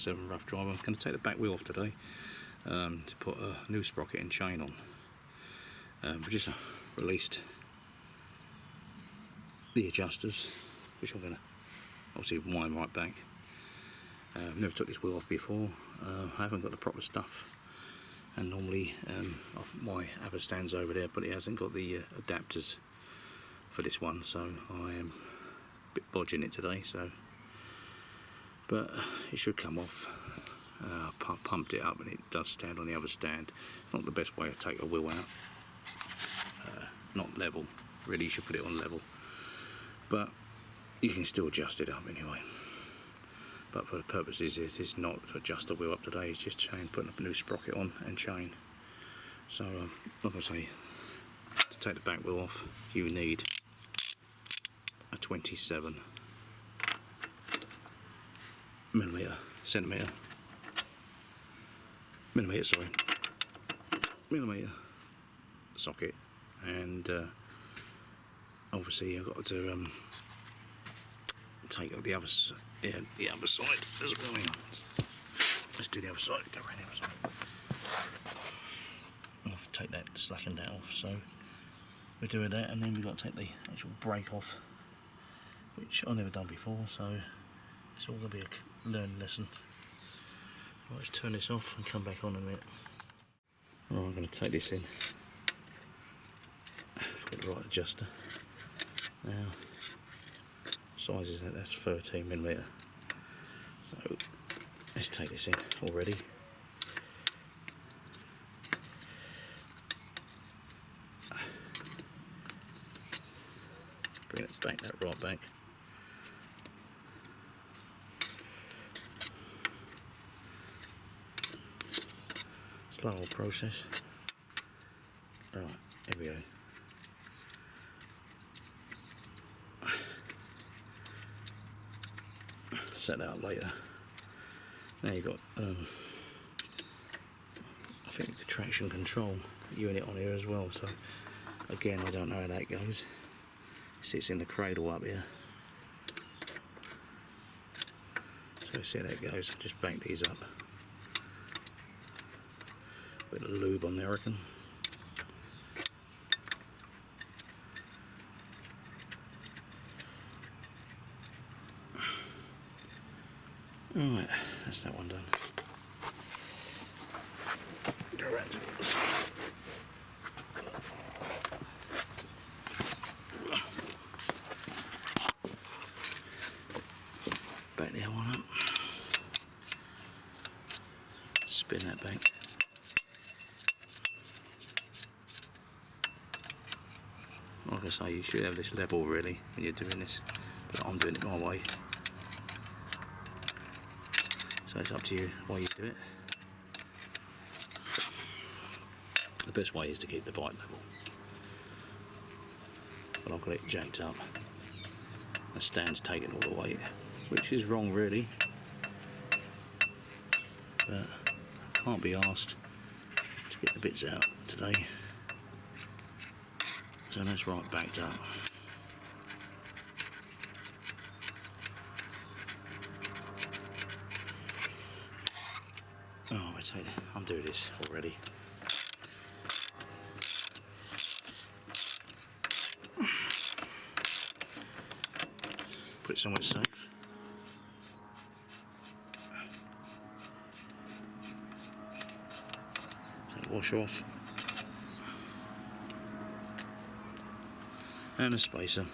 7 rough drive. I'm going to take the back wheel off today to put a new sprocket and chain on. We just released the adjusters, which I'm going to obviously wind right back. Never took this wheel off before. I haven't got the proper stuff, and normally my other stand's over there, but it hasn't got the adapters for this one, so I am a bit bodging it today. But it should come off. I pumped it up and it does stand on the other stand. It's not the best way to take a wheel out. Not level, really. You should put it on level, but you can still adjust it up anyway. But for the purposes, it is not to adjust the wheel up today, it's just putting a new sprocket on and chain. So like I say, to take the back wheel off, you need a 27 millimeter socket, and obviously I've got to take the other side as well. Let's do the other side. Go around the other side. I'll have to take that slackened that off. So we're doing that, and then we've got to take the actual brake off, which I've never done before. So it's all going to be a learning lesson. Right, let's turn this off and come back on in a minute. Right, I'm going to take this in. Got the right adjuster. Now, size is that? That's 13 millimeter. So let's take this in already. Bring it back, that right back. Slow old process. Right, here we go. Set that up later. Now you've got I think the traction control unit on here as well, so again I don't know how that goes. It sits in the cradle up here, so let's see how that goes. Just bank these up. Bit of lube on there, I reckon. Alright, that's that one done. Go around to the other side. Back the other one up. Spin that back. Like I say, you should have this level really when you're doing this, but I'm doing it my way. So it's up to you why you do it. The best way is to keep the bike level. But I've got it jacked up. The stand's taking all the weight, which is wrong really. But I can't be asked to get the bits out today. So that's right backed up. Oh, I'm doing this already. Put it somewhere safe. Take the wash off. And a spacer.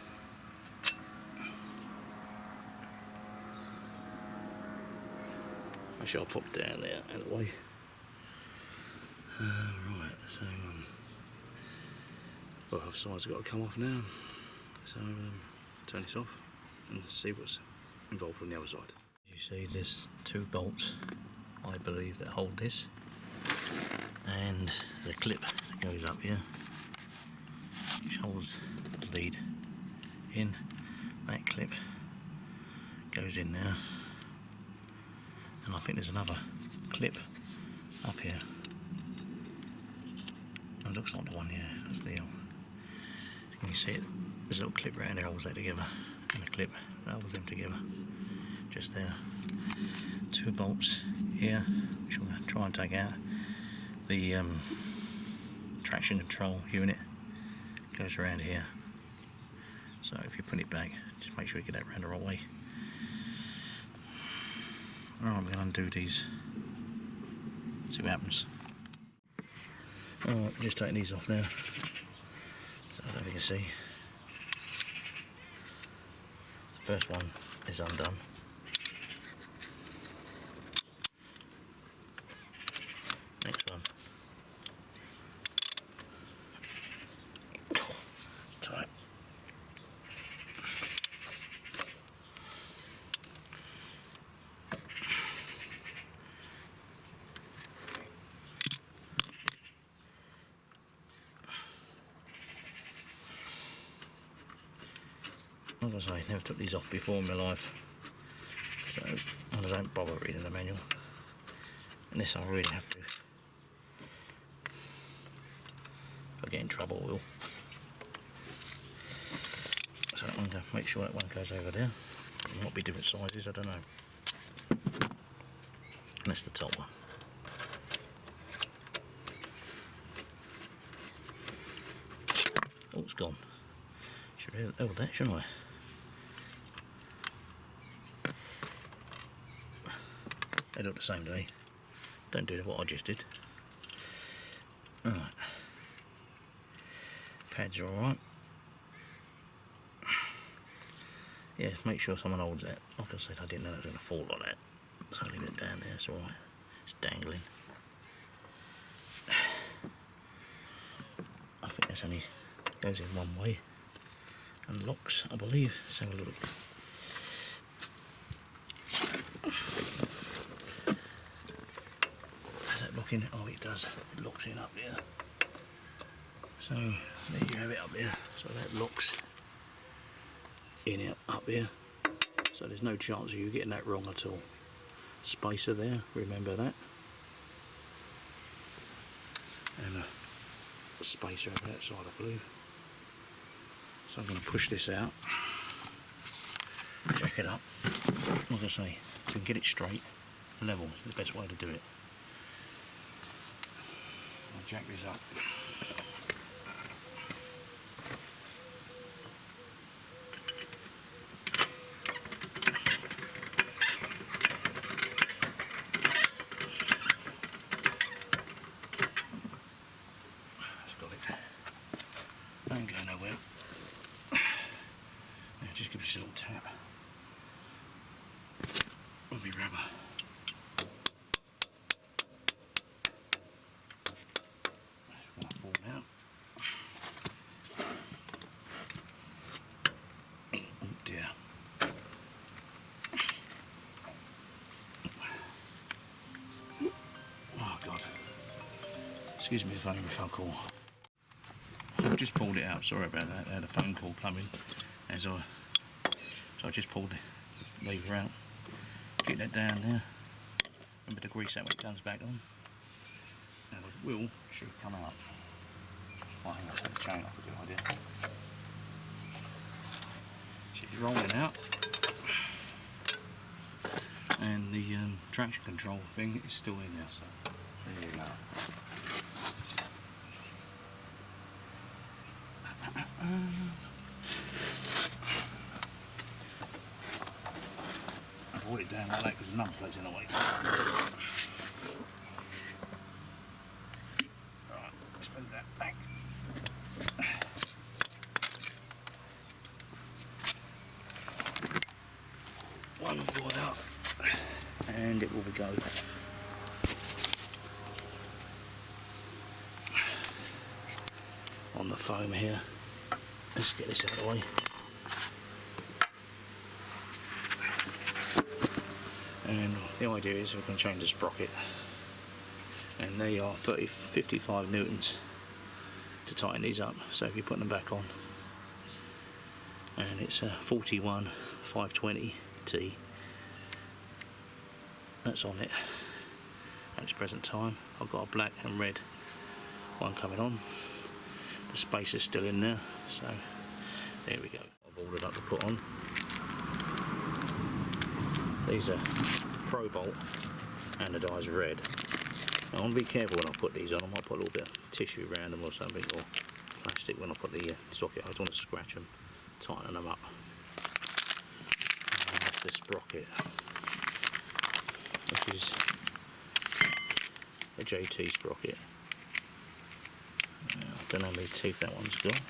Actually, I'll pop down there out of the way. Right, so both sides have got to come off now. So turn this off and see what's involved on the other side. You see, there's 2 bolts, I believe, that hold this, and the clip that goes up here, which holds the lead in. That clip goes in there, and I think there's another clip up here. It looks like the one, yeah, that's the L. Can you see it? There's a little clip around there, holds that together, and a clip that holds them together. just there. 2 bolts here, which I'm going to try and take out. The traction control unit goes around here, so if you put it back, just make sure you get that round the right way. Alright, I'm going to undo these, see what happens. Alright, just taking these off now, so I don't know if you can see. The first one is undone. Next one. It's tight. Like I say, never took these off before in my life, so I don't bother reading the manual. And this I really have to. If I get in trouble, I will. So I'm going to make sure that one goes over there. It might be different sizes, I don't know. And that's the top one. Oh, it's gone. Should have held that, shouldn't I? They look the same to me. Don't do what I just did. Alright. Pads are alright. Yeah, make sure someone holds that. Like I said, I didn't know it was going to fall like that. So I'll leave it down there, it's alright. It's dangling. I think this only goes in one way. And locks, I believe. Let's have a look. Has that lock in it? Oh, it does. It locks in up here. So there you have it up there. So that locks in it up here. So there's no chance of you getting that wrong at all. Spacer there, remember that. And a spacer over that side, I believe. So I'm going to push this out, jack it up. Like I say, if you can get it straight, level is the best way to do it. I'll jack this up. That's got it. I ain't going nowhere. Just give it a little tap with my rubber. It's going to fall out. Oh dear. Oh God. Excuse me if I have a phone call. I've just pulled it out, sorry about that. I had a phone call coming as so I just pulled the lever out. Get that down there. Remember to grease that when it comes back on. Now the wheel should come out. Oh, hang on, take the chain off, a good idea. She's rolling out. And the traction control thing is still in there, so there you go. I brought it down like that because the number plate's in the way. Alright, let's move that back. One board up, and it will be go. On the foam here. Let's get this out of the way. And the idea is we can change the sprocket, and they are 55 newtons to tighten these up. So if you put them back on, and it's a 41 520T, that's on it at this present time. I've got a black and red one coming on. The space is still in there, so there we go. I've ordered up to put on. These are Pro Bolt anodised red. I want to be careful when I put these on. I might put a little bit of tissue around them or something, or plastic when I put the socket. I don't want to scratch them, tighten them up. And that's the sprocket, which is a JT sprocket. I don't know how many teeth that one's got.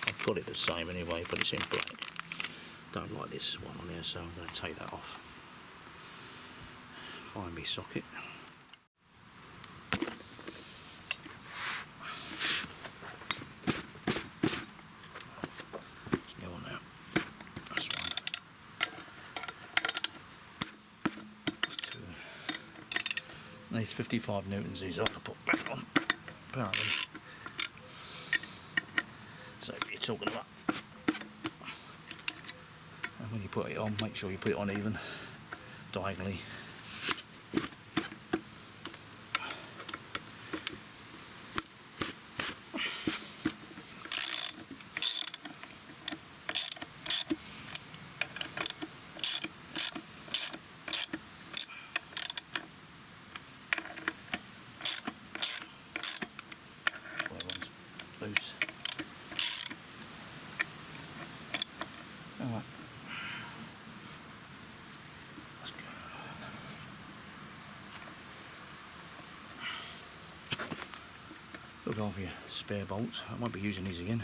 I've got it the same anyway, but it's in black. Don't like this one on there, so I'm going to take that off. Find me socket. It's new one now. That's one. That's two. These 55 newtons, these I have to put back on, apparently. So if you're talking about, and when you put it on, make sure you put it on even, diagonally. Loose. Alright. Let's go. Look over your spare bolts. I won't be using these again.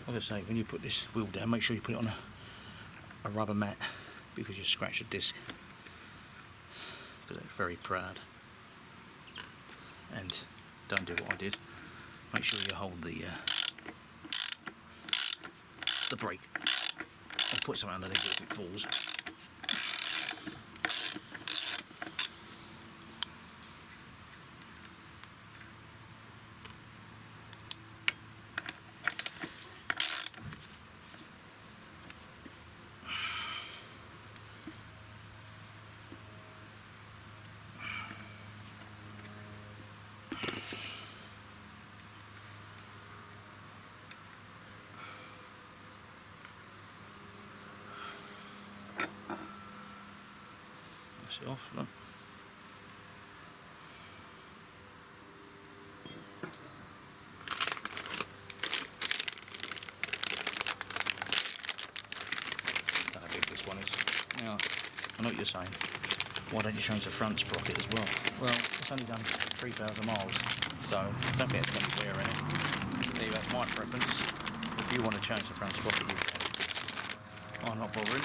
Like I say, when you put this wheel down, make sure you put it on a rubber mat, because you scratch the disc, because it's very proud. And don't do what I did. Make sure you hold the brake, and put something underneath it if it falls. That's it off, look. Don't know how big this one is. Now, I know what you're saying. Why don't you change the front sprocket as well? Well, it's only done 3,000 miles, so I don't think it's going to be wear in it. Anyway, that's my preference. If you want to change the front sprocket, you can. I'm not bothering.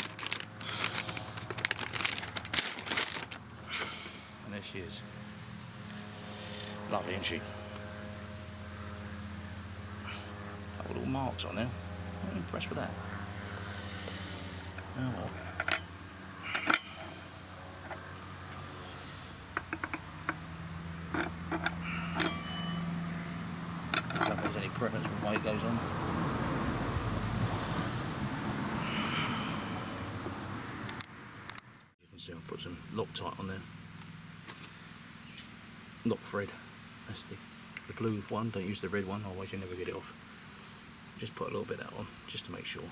And there she is. Lovely, isn't she? Couple little marks on there. I'm impressed with that. Oh well. I don't know if there's any preference with the way it goes on. You can see I'll put some Loctite on there. Lock thread. That's the blue one. Don't use the red one, otherwise you never get it off. Just put a little bit of that on, just to make sure.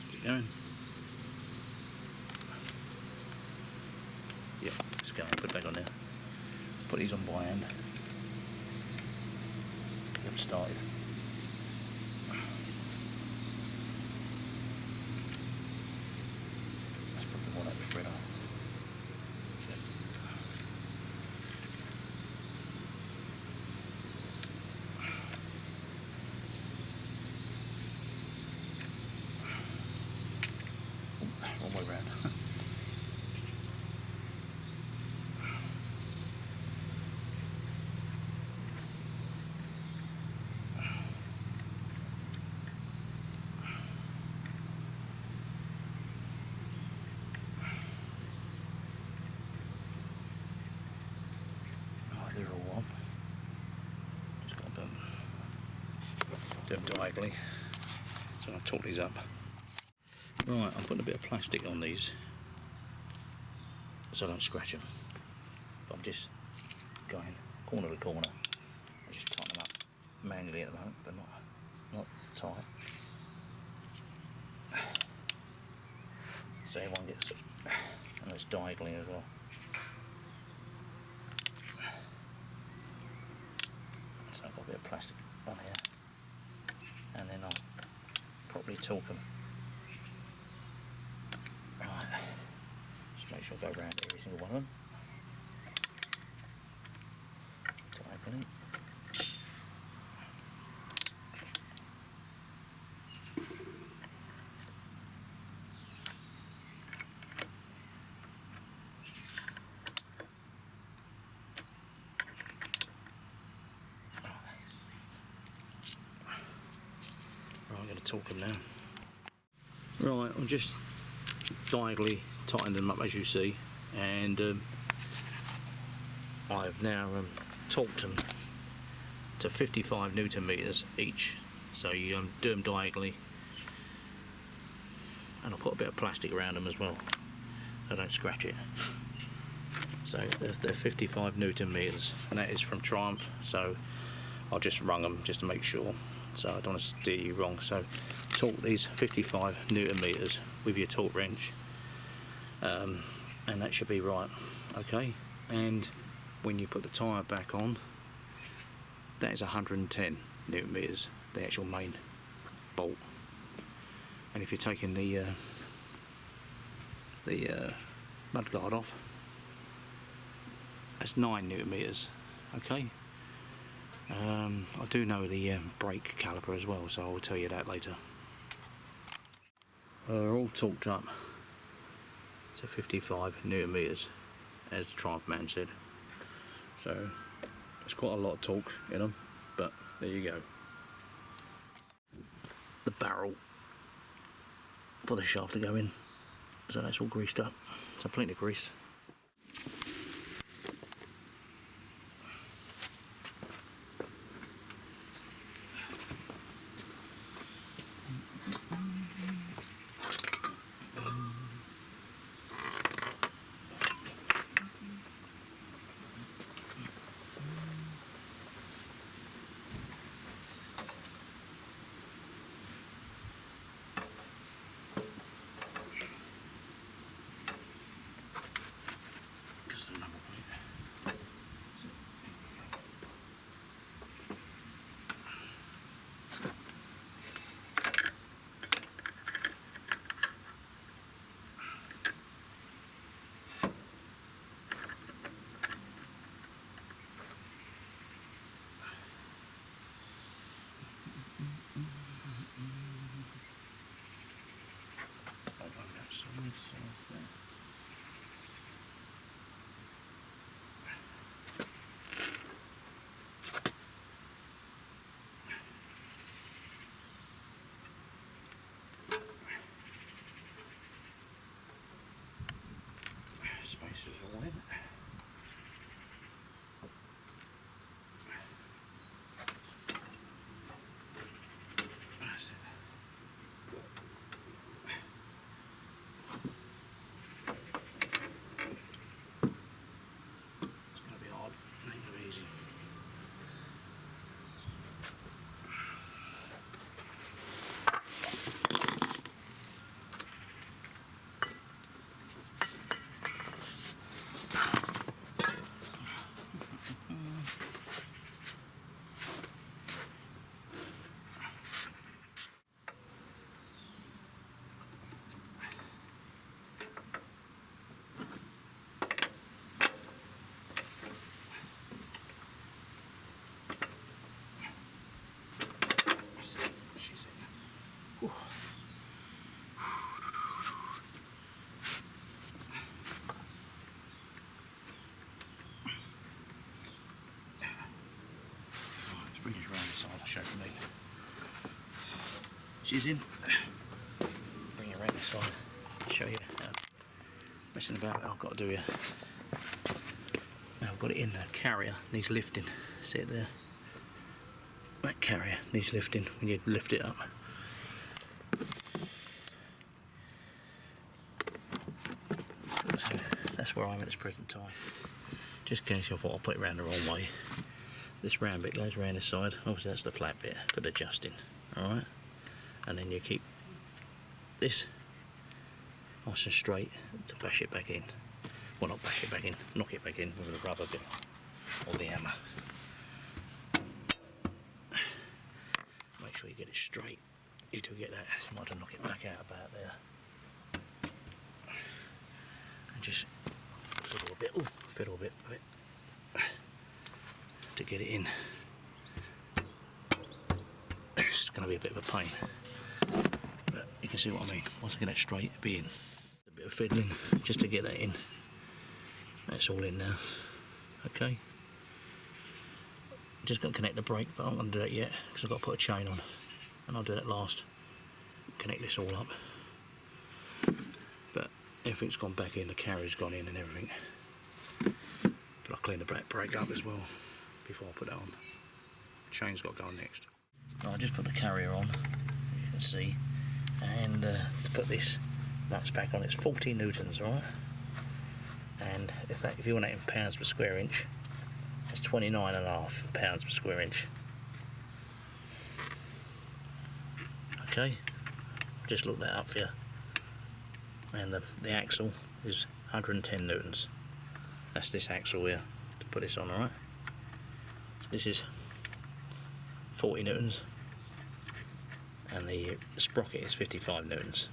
Is it going? Yep, it's going. Put it back on there. Put these on by hand. Get them started. That's probably more like the thread on. One way round. do them diagonally. So I'll torque these up. Right, I'm putting a bit of plastic on these so I don't scratch them. But I'm just going corner to corner. I just tighten them up manually at the moment, but not tight. So everyone gets, and it's diagonally as well. So I've got a bit of plastic on here, and then I'll properly torque them. Right, just make sure I go around every single one of them. Diagonally. Right, I'm going to torque them now. Right, I'm just diagonally tightening them up as you see, and I've now torqued them to 55 Newton meters each. So you do them diagonally, and I'll put a bit of plastic around them as well so I don't scratch it. So they're 55 Newton meters, and that is from Triumph, so I'll just rung them just to make sure, so I don't want to steer you wrong. So torque these 55 Newton meters with your torque wrench, and that should be right. Okay, and when you put the tyre back on, that is 110 Newton meters, the actual main bolt. And if you're taking the mudguard off, that's 9 Newton meters. Okay. I do know the brake caliper as well, so I will tell you that later. They're all torqued up to 55 Newton meters, as the Triumph man said. So it's quite a lot of torque in them, but there you go. The barrel for the shaft to go in, so that's all greased up, so plenty of grease. Spaces all in. That's it. It's going to be hard, it ain't going to be easy. Bring it around the side, I'll show you me. She's in. Bring it around the side, show you how messing about I've got to do here. Now I've got it in the carrier, needs lifting. See it there? That carrier needs lifting when you lift it up. So that's where I'm at this present time. Just in case I thought I'll put it around the wrong way. This round bit goes around this side. Obviously that's the flat bit for the adjusting. Alright? And then you keep this nice and straight to bash it back in. Well, not bash it back in, knock it back in with the rubber bit or the hammer. Make sure you get it straight. You do get that, you might have to knock it back out about there. And just fiddle a bit, fiddle a bit with it to get it in. It's going to be a bit of a pain, but you can see what I mean. Once I get that straight, it'll be in. A bit of fiddling just to get that in. That's all in now. Okay. Just going to connect the brake, but I'm not going to do that yet because I've got to put a chain on, and I'll do that last. Connect this all up. But everything's gone back in, the carrier's gone in and everything. But I'll clean the brake up as well before I put that on. Chain's got to go on next. Right, I just put the carrier on, you can see, and to put this nuts back on, it's 40 newtons, right? And if you want it in pounds per square inch, it's 29.5 pounds per square inch. Okay, just look that up for you. And the axle is 110 newtons. That's this axle here to put this on, alright? So this is 40 newtons, and the sprocket is 55 newtons.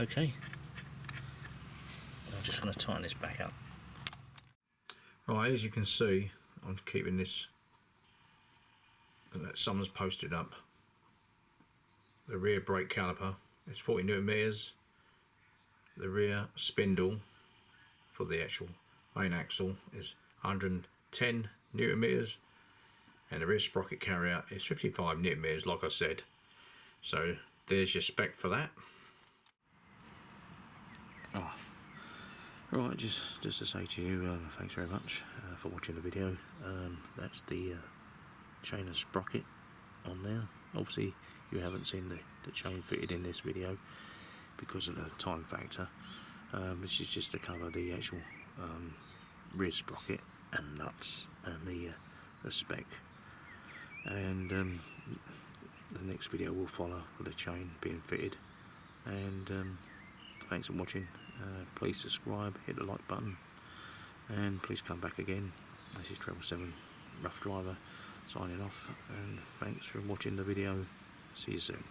Okay, I'm just going to tighten this back up. Right, as you can see, I'm keeping this, someone's posted up. The rear brake caliper is 40 newton meters. The rear spindle for the actual main axle is 110 newton meters, and the rear sprocket carrier is 55 newton meters, like I said. So there's your spec for that. Oh. Right, just to say to you, thanks very much for watching the video. That's the chain and sprocket on there. Obviously you haven't seen the chain fitted in this video because of the time factor. This is just to cover the actual rear sprocket and nuts and the spec. And the next video will follow with the chain being fitted. And thanks for watching. Please subscribe, hit the like button, and please come back again. This is 777 Rough Driver signing off, and thanks for watching the video. See you soon.